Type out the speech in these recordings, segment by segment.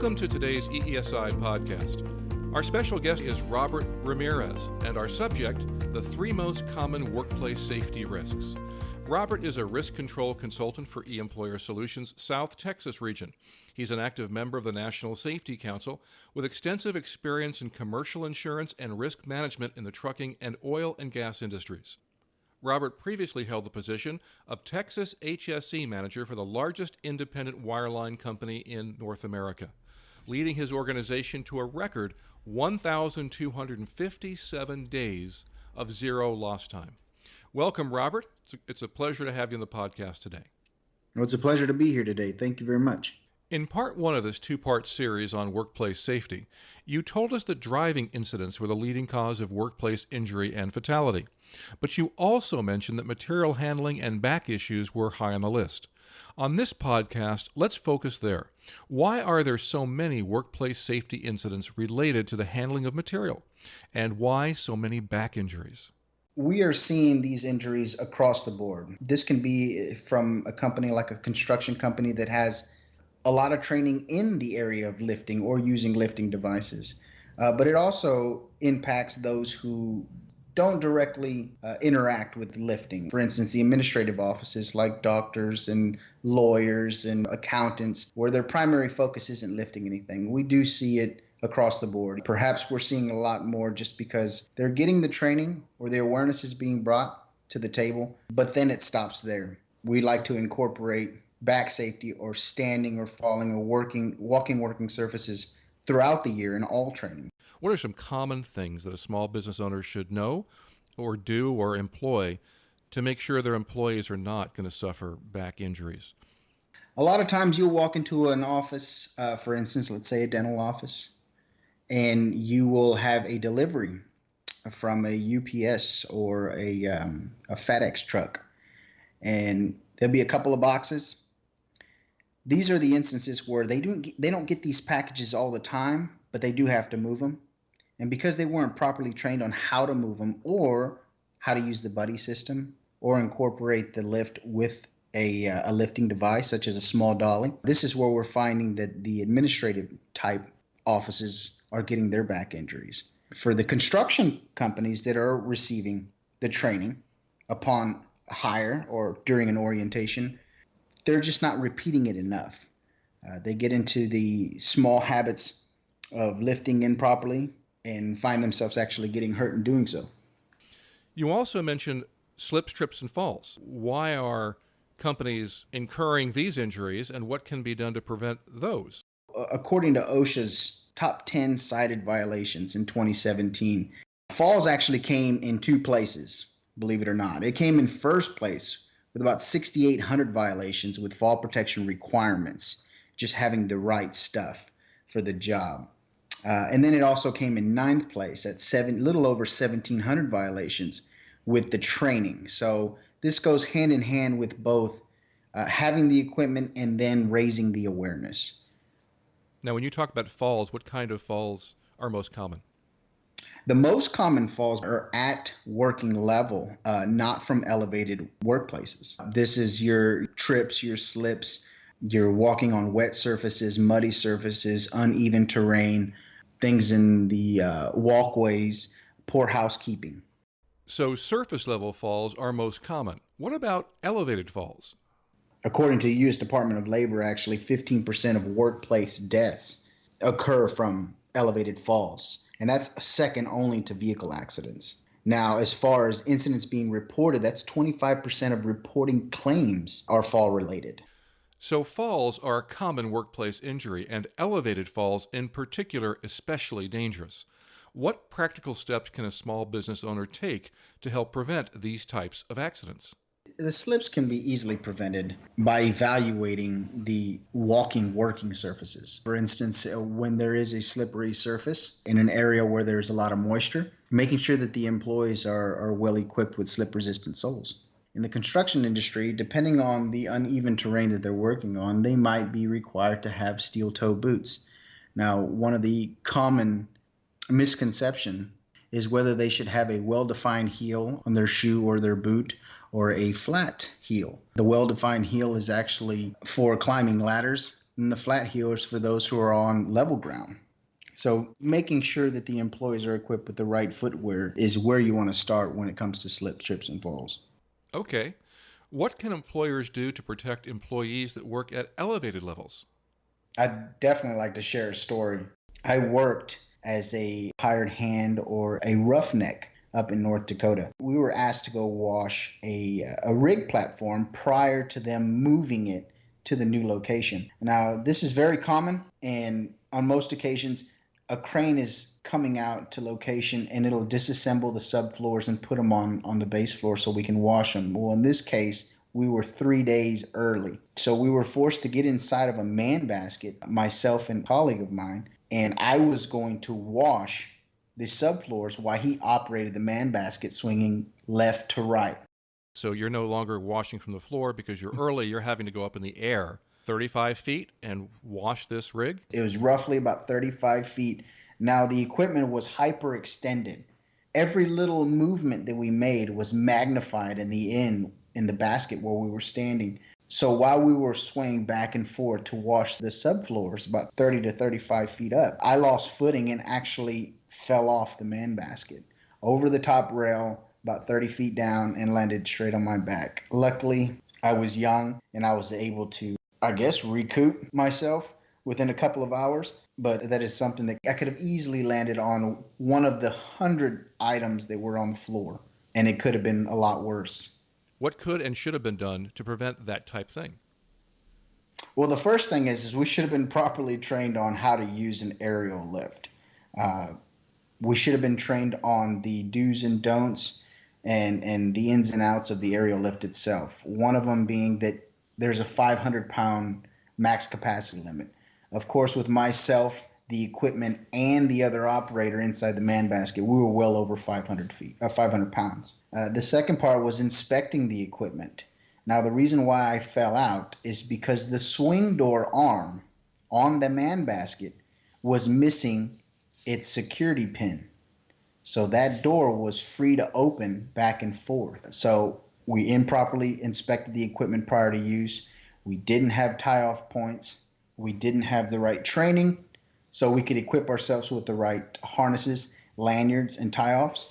Welcome to today's eESI podcast. Our special guest is Robert Ramirez, and our subject, the 3 most common workplace safety risks. Robert is a risk control consultant for eEmployer Solutions South Texas region. He's an active member of the National Safety Council with extensive experience in commercial insurance and risk management in the trucking and oil and gas industries. Robert previously held the position of Texas HSE manager for the largest independent wireline company in North America, leading his organization to a record 1,257 days of zero lost time. Welcome, Robert. It's a pleasure to have you on the podcast today. Well, it's a pleasure to be here today. Thank you very much. In part 1 of this 2-part series on workplace safety, you told us that driving incidents were the leading cause of workplace injury and fatality. But you also mentioned that material handling and back issues were high on the list. On this podcast, let's focus there. Why are there so many workplace safety incidents related to the handling of material? And why so many back injuries? We are seeing these injuries across the board. This can be from a company like a construction company that has a lot of training in the area of lifting or using lifting devices. But it also impacts those who don't directly interact with lifting. For instance, the administrative offices like doctors and lawyers and accountants, where their primary focus isn't lifting anything. We do see it across the board. Perhaps we're seeing a lot more just because they're getting the training or the awareness is being brought to the table, but then it stops there. We like to incorporate back safety or standing or falling or walking working surfaces throughout the year in all training. What are some common things that a small business owner should know or do or employ to make sure their employees are not going to suffer back injuries? A lot of times you'll walk into an office, for instance, let's say a dental office, and you will have a delivery from a UPS or a FedEx truck, and there'll be a couple of boxes. These are the instances where they don't get these packages all the time, but they do have to move them. And because they weren't properly trained on how to move them or how to use the buddy system or incorporate the lift with a lifting device such as a small dolly, this is where we're finding that the administrative type offices are getting their back injuries. For the construction companies that are receiving the training upon hire or during an orientation, they're just not repeating it enough. They get into the small habits of lifting improperly and find themselves actually getting hurt in doing so. You also mentioned slips, trips, and falls. Why are companies incurring these injuries, and what can be done to prevent those? According to OSHA's top 10 cited violations in 2017, falls actually came in 2 places, believe it or not. It came in first place with about 6,800 violations with fall protection requirements, just having the right stuff for the job. And then it also came in 9th place at little over 1,700 violations with the training. So this goes hand in hand with both having the equipment and then raising the awareness. Now, when you talk about falls, what kind of falls are most common? The most common falls are at working level, not from elevated workplaces. This is your trips, your slips, you're walking on wet surfaces, muddy surfaces, uneven terrain, things in the walkways, poor housekeeping. So surface level falls are most common. What about elevated falls? According to the U.S. Department of Labor, actually 15% of workplace deaths occur from elevated falls. And that's second only to vehicle accidents. Now, as far as incidents being reported, that's 25% of reporting claims are fall related. So falls are a common workplace injury, and elevated falls in particular especially dangerous. What practical steps can a small business owner take to help prevent these types of accidents? The slips can be easily prevented by evaluating the walking working surfaces. For instance, when there is a slippery surface in an area where there's a lot of moisture, making sure that the employees are well equipped with slip-resistant soles. In the construction industry, depending on the uneven terrain that they're working on, they might be required to have steel-toe boots. Now, one of the common misconception is whether they should have a well-defined heel on their shoe or their boot or a flat heel. The well-defined heel is actually for climbing ladders, and the flat heel is for those who are on level ground. So making sure that the employees are equipped with the right footwear is where you want to start when it comes to slips, trips, and falls. Okay. What can employers do to protect employees that work at elevated levels? I'd definitely like to share a story. I worked as a hired hand or a roughneck up in North Dakota. We were asked to go wash a rig platform prior to them moving it to the new location. Now, this is very common, and on most occasions, a crane is coming out to location and it'll disassemble the subfloors and put them on the base floor so we can wash them. Well, in this case, we were 3 days early. So we were forced to get inside of a man basket, myself and a colleague of mine, and I was going to wash the subfloors while he operated the man basket swinging left to right. So you're no longer washing from the floor because you're early, you're having to go up in the air 35 feet and wash this rig? It was roughly about 35 feet. Now, the equipment was hyperextended. Every little movement that we made was magnified in the basket where we were standing. So while we were swaying back and forth to wash the subfloors about 30 to 35 feet up, I lost footing and actually fell off the man basket over the top rail about 30 feet down and landed straight on my back. Luckily, I was young and I was able to, I guess, recoup myself within a couple of hours. But that is something that I could have easily landed on one of the 100 items that were on the floor, and it could have been a lot worse. What could and should have been done to prevent that type thing? Well, the first thing is we should have been properly trained on how to use an aerial lift. We should have been trained on the do's and don'ts and the ins and outs of the aerial lift itself. One of them being that there's a 500-pound max capacity limit. Of course, with myself, the equipment, and the other operator inside the man basket, we were well over 500 pounds. The second part was inspecting the equipment. Now, the reason why I fell out is because the swing door arm on the man basket was missing its security pin. So that door was free to open back and forth. So we improperly inspected the equipment prior to use. We didn't have tie-off points. We didn't have the right training, so we could equip ourselves with the right harnesses, lanyards, and tie-offs.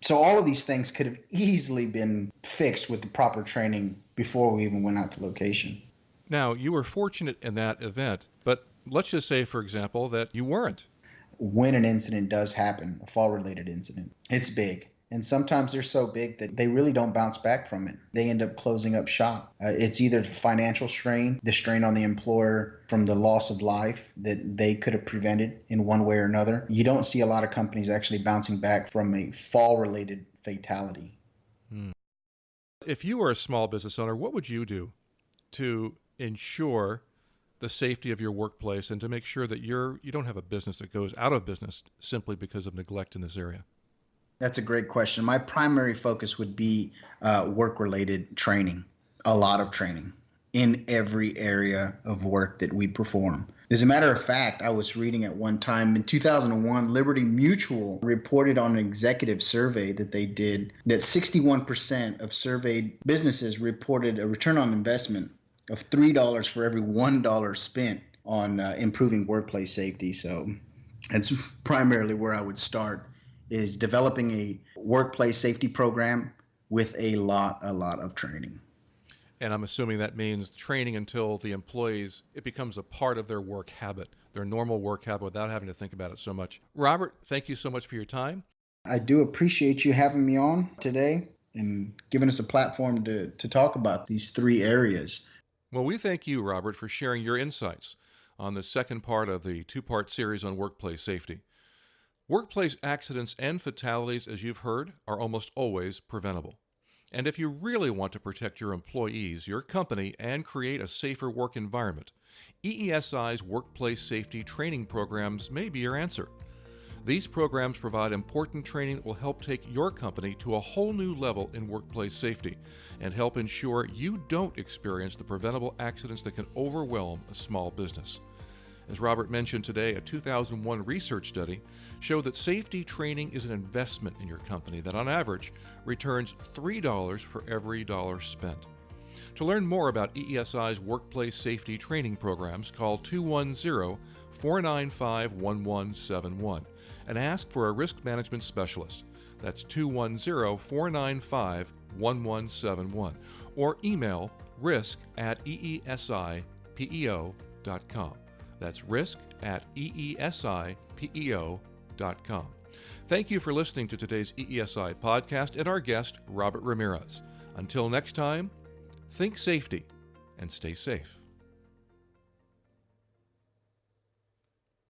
So all of these things could have easily been fixed with the proper training before we even went out to location. Now, you were fortunate in that event, but let's just say, for example, that you weren't. When an incident does happen, a fall-related incident, it's big. And sometimes they're so big that they really don't bounce back from it. They end up closing up shop. It's either financial strain, the strain on the employer from the loss of life that they could have prevented in one way or another. You don't see a lot of companies actually bouncing back from a fall-related fatality. If you were a small business owner, what would you do to ensure the safety of your workplace and to make sure that you don't have a business that goes out of business simply because of neglect in this area? That's a great question. My primary focus would be work-related training, a lot of training in every area of work that we perform. As a matter of fact, I was reading at one time in 2001, Liberty Mutual reported on an executive survey that they did that 61% of surveyed businesses reported a return on investment of $3 for every $1 spent on improving workplace safety. So that's primarily where I would start, is developing a workplace safety program with a lot of training. And I'm assuming that means training until the employees, it becomes a part of their work habit, their normal work habit, without having to think about it so much. Robert, thank you so much for your time. I do appreciate you having me on today and giving us a platform to talk about these three areas. Well, we thank you, Robert, for sharing your insights on the second part of the two-part series on workplace safety. Workplace accidents and fatalities, as you've heard, are almost always preventable. And if you really want to protect your employees, your company, and create a safer work environment, eESI's workplace safety training programs may be your answer. These programs provide important training that will help take your company to a whole new level in workplace safety and help ensure you don't experience the preventable accidents that can overwhelm a small business. As Robert mentioned today, a 2001 research study showed that safety training is an investment in your company that on average returns $3 for every dollar spent. To learn more about eESI's workplace safety training programs, call 210-495-1171 and ask for a risk management specialist. That's 210-495-1171 or email risk@eesipeo.com. That's risk@eesipeo.com. Thank you for listening to today's eESI podcast and our guest, Robert Ramirez. Until next time, think safety and stay safe.